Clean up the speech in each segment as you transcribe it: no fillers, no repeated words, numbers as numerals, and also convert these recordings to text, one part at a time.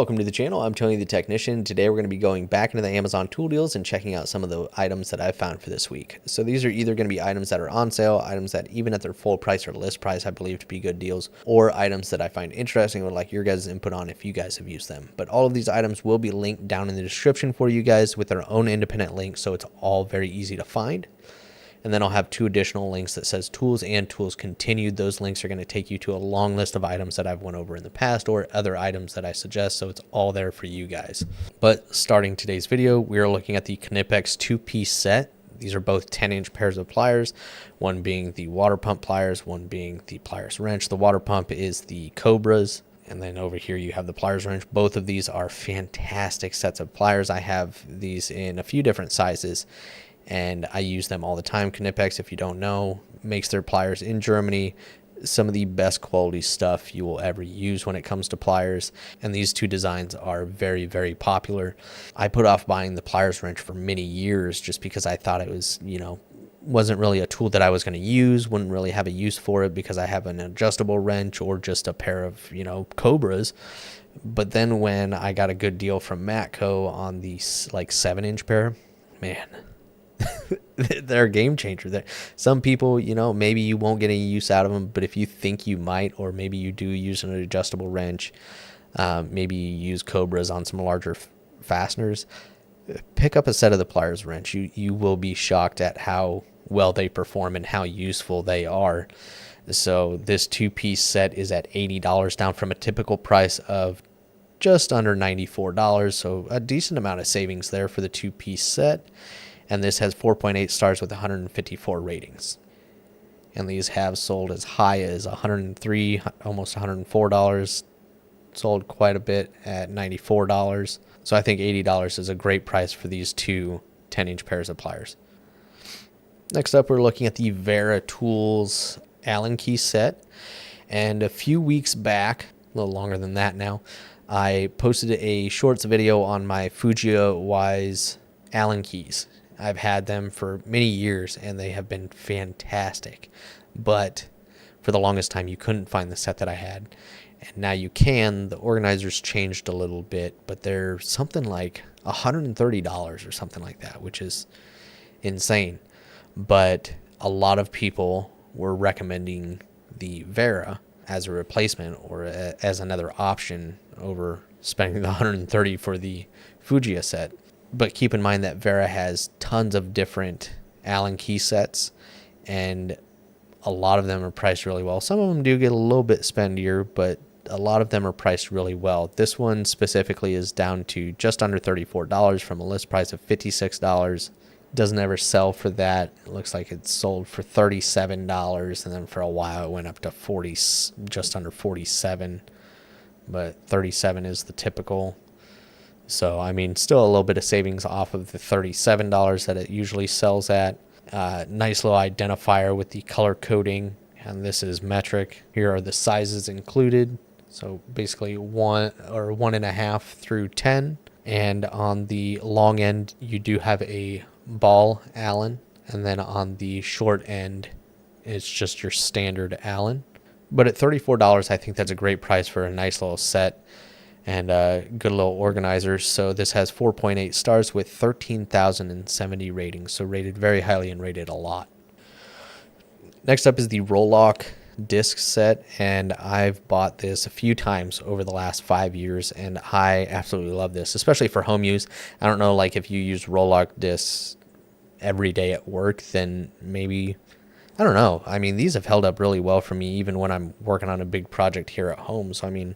Welcome to the channel. I'm Tony the Technician. Today we're going to be going back into the Amazon tool deals and checking out some of the items that I've found for this week. So these are either going to be items that are on sale, items that even at their full price or list price I believe to be good deals, or items that I find interesting or would like your guys' input on if you guys have used them. But all of these items will be linked down in the description for you guys with their own independent links, so it's all very easy to find. And then I'll have two additional links that says tools and tools continued. Those links are going to take you to a long list of items that I've went over in the past or other items that I suggest. So it's all there for you guys. But starting today's video, we are looking at the Knipex 2-piece set. These are both 10-inch pairs of pliers, one being the water pump pliers, one being the pliers wrench. The water pump is the Cobras. And then over here you have the pliers wrench. Both of these are fantastic sets of pliers. I have these in a few different sizes, and I use them all the time. Knipex, if you don't know, makes their pliers in Germany. Some of the best quality stuff you will ever use when it comes to pliers. And these two designs are very, very popular. I put off buying the pliers wrench for many years just because I thought it was, wasn't really a tool that I was going to use, wouldn't really have a use for it because I have an adjustable wrench or just a pair of, Cobras. But then when I got a good deal from Matco on the 7-inch pair, man, they're a game changer. Some people, maybe you won't get any use out of them, but if you think you might, or maybe you do use an adjustable wrench, maybe you use Cobras on some larger fasteners, pick up a set of the pliers wrench. You will be shocked at how well they perform and how useful they are. So this 2-piece set is at $80, down from a typical price of just under $94. So a decent amount of savings there for the 2-piece set. And this has 4.8 stars with 154 ratings. And these have sold as high as $103, almost $104. Sold quite a bit at $94. So I think $80 is a great price for these two 10-inch pairs of pliers. Next up, we're looking at the Wera Tools Allen key set. And a few weeks back, a little longer than that now, I posted a shorts video on my Fujiwise Allen keys. I've had them for many years and they have been fantastic, but for the longest time you couldn't find the set that I had, and now you can. The organizers changed a little bit, but they're something like $130 or something like that, which is insane. But a lot of people were recommending the Wera as a replacement or as another option over spending the $130 for the Fujiwise set. But keep in mind that Wera has tons of different Allen key sets, and a lot of them are priced really well. Some of them do get a little bit spendier, but a lot of them are priced really well. This one specifically is down to just under $34 from a list price of $56. Doesn't ever sell for that. It looks like it's sold for $37, and then for a while it went up to just under $47, but $37 is the typical. So, still a little bit of savings off of the $37 that it usually sells at. Nice little identifier with the color coding, and this is metric. Here are the sizes included. So basically 1 or 1.5 through 10. And on the long end, you do have a ball Allen. And then on the short end, it's just your standard Allen. But at $34, I think that's a great price for a nice little set and good little organizers. So this has 4.8 stars with 13,070 ratings, so rated very highly and rated a lot. Next up is the Roll-Lock disc set, and I've bought this a few times over the last 5 years, and I absolutely love this, especially for home use. I don't know, if you use Roll-Lock discs every day at work, then maybe, I don't know. These have held up really well for me even when I'm working on a big project here at home. So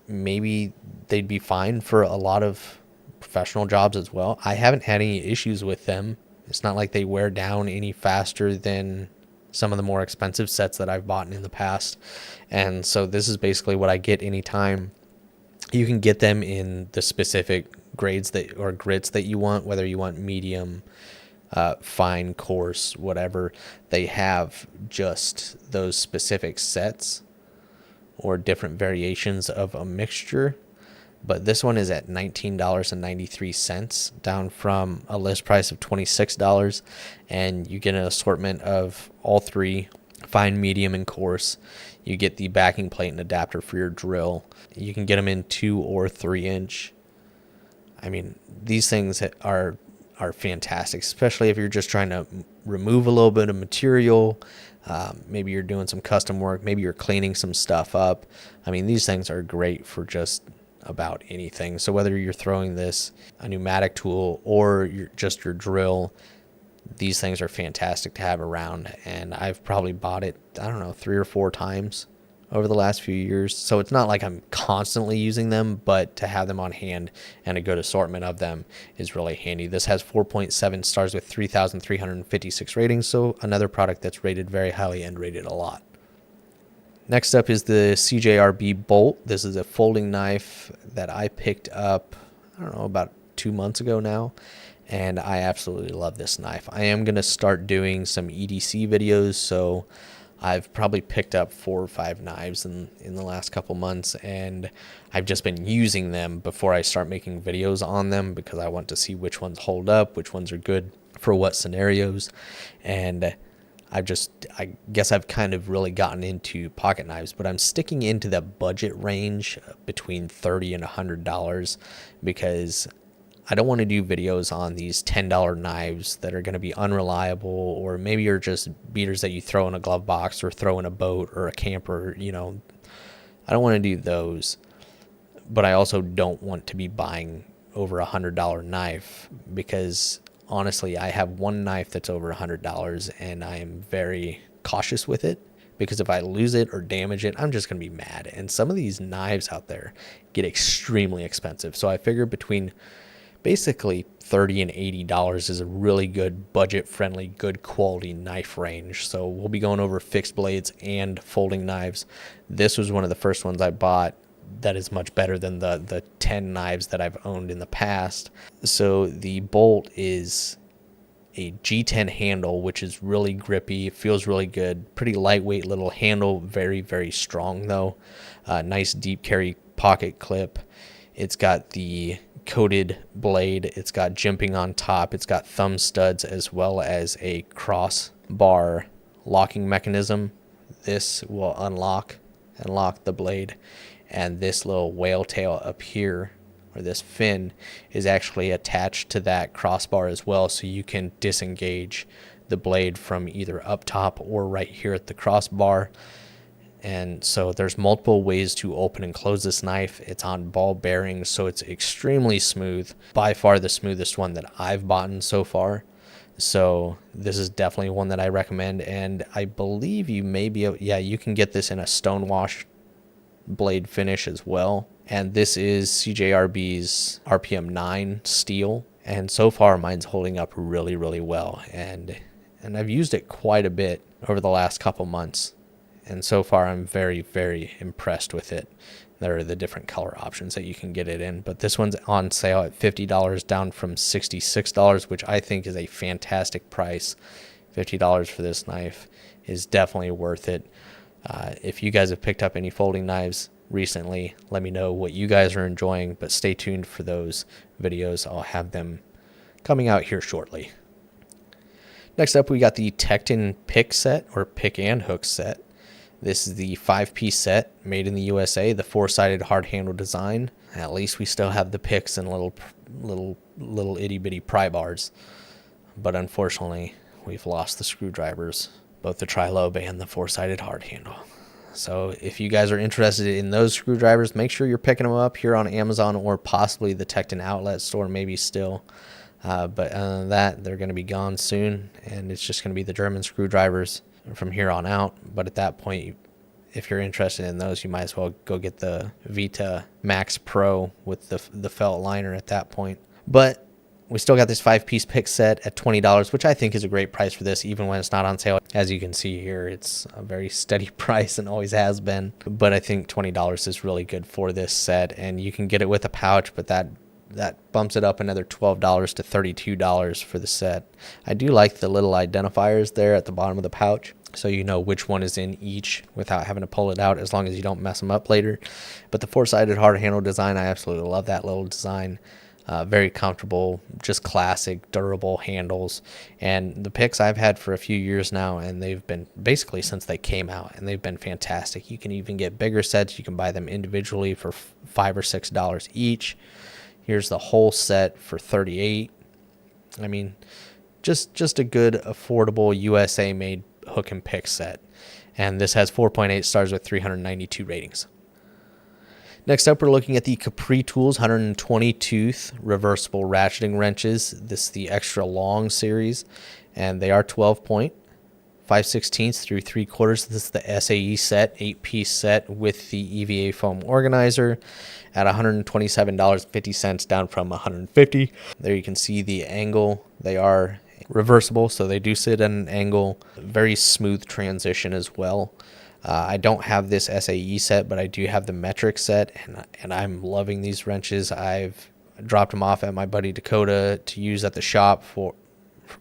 maybe they'd be fine for a lot of professional jobs as well. I haven't had any issues with them. It's not like they wear down any faster than some of the more expensive sets that I've bought in the past. And so this is basically what I get anytime. You can get them in the specific grades or grits that you want, whether you want medium, fine, coarse, whatever. They have just those specific sets or different variations of a mixture. But this one is at $19.93, down from a list price of $26. And you get an assortment of all three, fine, medium, and coarse. You get the backing plate and adapter for your drill. You can get them in 2 or 3 inch. I mean, these things are fantastic, especially if you're just trying to remove a little bit of material. Maybe you're doing some custom work. Maybe you're cleaning some stuff up. I mean, these things are great for just about anything. So whether you're throwing this a pneumatic tool or just your drill, these things are fantastic to have around. And I've probably bought it, I don't know, 3 or 4 times over the last few years. So it's not like I'm constantly using them, but to have them on hand and a good assortment of them is really handy. This has 4.7 stars with 3,356 ratings. So another product that's rated very highly and rated a lot. Next up is the CJRB Bolt. This is a folding knife that I picked up, I don't know, about 2 months ago now. And I absolutely love this knife. I am going to start doing some EDC videos, so I've probably picked up 4 or 5 knives in the last couple months, and I've just been using them before I start making videos on them because I want to see which ones hold up, which ones are good for what scenarios. And I guess I've kind of really gotten into pocket knives, but I'm sticking into the budget range between $30 and $100 because I don't want to do videos on these $10 knives that are going to be unreliable, or maybe you're just beaters that you throw in a glove box or throw in a boat or a camper, you know. I don't want to do those, but I also don't want to be buying over $100 knife because honestly, I have one knife that's over $100 and I am very cautious with it because if I lose it or damage it, I'm just going to be mad. And some of these knives out there get extremely expensive. So I figure between basically $30 and $80 is a really good budget-friendly, good quality knife range. So we'll be going over fixed blades and folding knives. This was one of the first ones I bought that is much better than the 10 knives that I've owned in the past. So the Bolt is a G10 handle, which is really grippy. It feels really good. Pretty lightweight little handle, very, very strong though. Nice deep carry pocket clip. It's got the coated blade. It's got jimping on top. It's got thumb studs as well as a crossbar locking mechanism. This will unlock and lock the blade. And this little whale tail up here, or this fin, is actually attached to that crossbar as well, so you can disengage the blade from either up top or right here at the crossbar. And so there's multiple ways to open and close this knife. It's on ball bearings, so it's extremely smooth. By far the smoothest one that I've bought so far. So this is definitely one that I recommend. And I believe you may be able, yeah, you can get this in a stonewash blade finish as well. And this is CJRB's RPM 9 steel. And so far mine's holding up really, really well. And I've used it quite a bit over the last couple months. And so far, I'm very, very impressed with it. There are the different color options that you can get it in. But this one's on sale at $50, down from $66, which I think is a fantastic price. $50 for this knife is definitely worth it. If you guys have picked up any folding knives recently, let me know what you guys are enjoying. But stay tuned for those videos. I'll have them coming out here shortly. Next up, we got the Tekton pick set, or pick and hook set. This is the 5-piece set made in the USA, the 4-sided hard handle design. At least we still have the picks and little itty bitty pry bars. But unfortunately, we've lost the screwdrivers, both the tri-lobe and the 4-sided hard handle. So if you guys are interested in those screwdrivers, make sure you're picking them up here on Amazon or possibly the Tekton outlet store, maybe still. But other than that, they're going to be gone soon, and it's just going to be the German screwdrivers from here on out. But at that point, if you're interested in those, you might as well go get the Vita Max Pro with the felt liner at that point. But we still got this 5-piece pick set at $20, which I think is a great price for this, even when it's not on sale. As you can see here, it's a very steady price and always has been. But I think $20 is really good for this set, and you can get it with a pouch, but that bumps it up another $12 to $32 for the set. I do like the little identifiers there at the bottom of the pouch, so you know which one is in each without having to pull it out, as long as you don't mess them up later. But the 4-sided hard handle design, I absolutely love that little design. Very comfortable, just classic, durable handles. And the picks I've had for a few years now, and they've been basically since they came out, and they've been fantastic. You can even get bigger sets. You can buy them individually for $5 or $6 each. Here's the whole set for $38. I mean, just a good, affordable USA made hook and pick set. And this has 4.8 stars with 392 ratings. Next up, we're looking at the Capri Tools 120 tooth reversible ratcheting wrenches. This is the extra long series, and they are 12 point, 5/16 through 3/4. This is the SAE set, 8-piece set with the EVA foam organizer at $127.50, down from $150. There you can see the angle. They are reversible, so they do sit at an angle. Very smooth transition as well. I don't have this SAE set, but I do have the metric set, and I'm loving these wrenches. I've dropped them off at my buddy Dakota to use at the shop for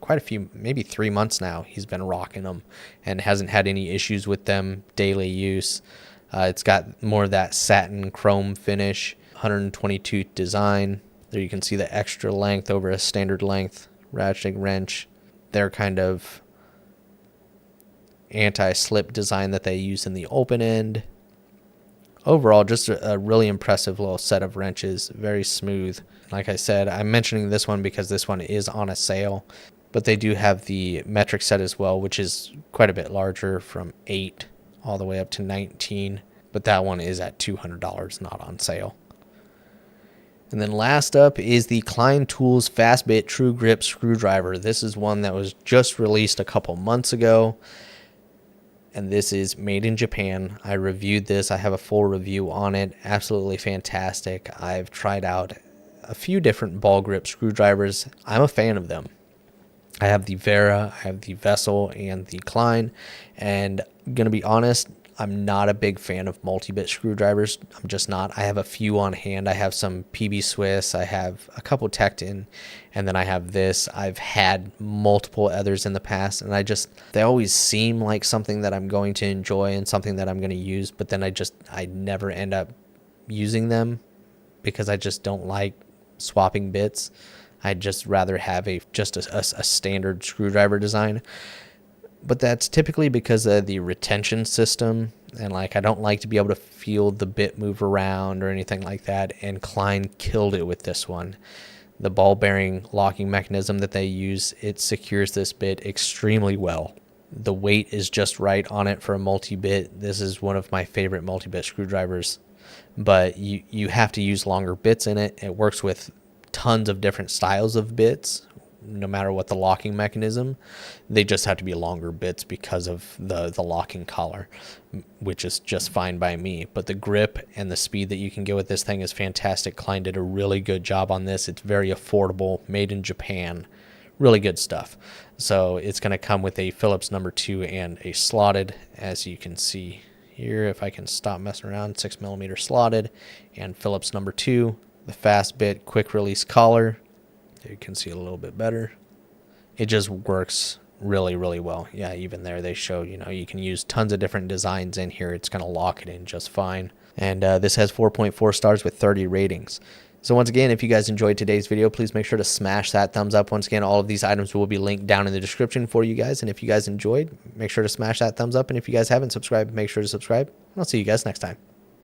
quite a few, maybe 3 months now. He's been rocking them and hasn't had any issues with them daily use. It's got more of that satin chrome finish, 120 tooth design. There you can see the extra length over a standard length ratcheting wrench. They're kind of anti-slip design that they use in the open end. Overall, just a really impressive little set of wrenches. Very smooth. Like I said, I'm mentioning this one because this one is on a sale, but they do have the metric set as well, which is quite a bit larger, from 8 all the way up to 19, but that one is at $200, not on sale. And then last up is the Klein Tools Fast Bit True Grip Screwdriver. This is one that was just released a couple months ago, and this is made in Japan. I reviewed this. I have a full review on it. Absolutely fantastic. I've tried out a few different ball grip screwdrivers. I'm a fan of them. I have the Wera, I have the Vessel, and the Klein. And I'm going to be honest, I'm not a big fan of multi-bit screwdrivers. I'm just not. I have a few on hand. I have some PB Swiss. I have a couple Tekton, and then I have this. I've had multiple others in the past, and they always seem like something that I'm going to enjoy and something that I'm going to use, but then I never end up using them because I just don't like swapping bits. I'd just rather have just a standard screwdriver design. But that's typically because of the retention system, and like I don't like to be able to feel the bit move around or anything like that, and Klein killed it with this one. The ball bearing locking mechanism that they use, it secures this bit extremely well. The weight is just right on it for a multi-bit. This is one of my favorite multi-bit screwdrivers, but you have to use longer bits in it. It works with tons of different styles of bits, no matter what the locking mechanism. They just have to be longer bits because of the locking collar, which is just fine by me. But the grip and the speed that you can get with this thing is fantastic. Klein did a really good job on this. It's very affordable, made in Japan, really good stuff. So it's going to come with a Phillips number 2 and a slotted, as you can see here. If I can stop messing around, 6mm slotted, and Phillips number 2, the fast bit quick release collar. You can see a little bit better. It just works really, really well. Yeah, even there they show, you can use tons of different designs in here. It's going to lock it in just fine. And this has 4.4 stars with 30 ratings. So once again, if you guys enjoyed today's video, please make sure to smash that thumbs up. Once again, all of these items will be linked down in the description for you guys. And if you guys enjoyed, make sure to smash that thumbs up. And if you guys haven't subscribed, make sure to subscribe. And I'll see you guys next time.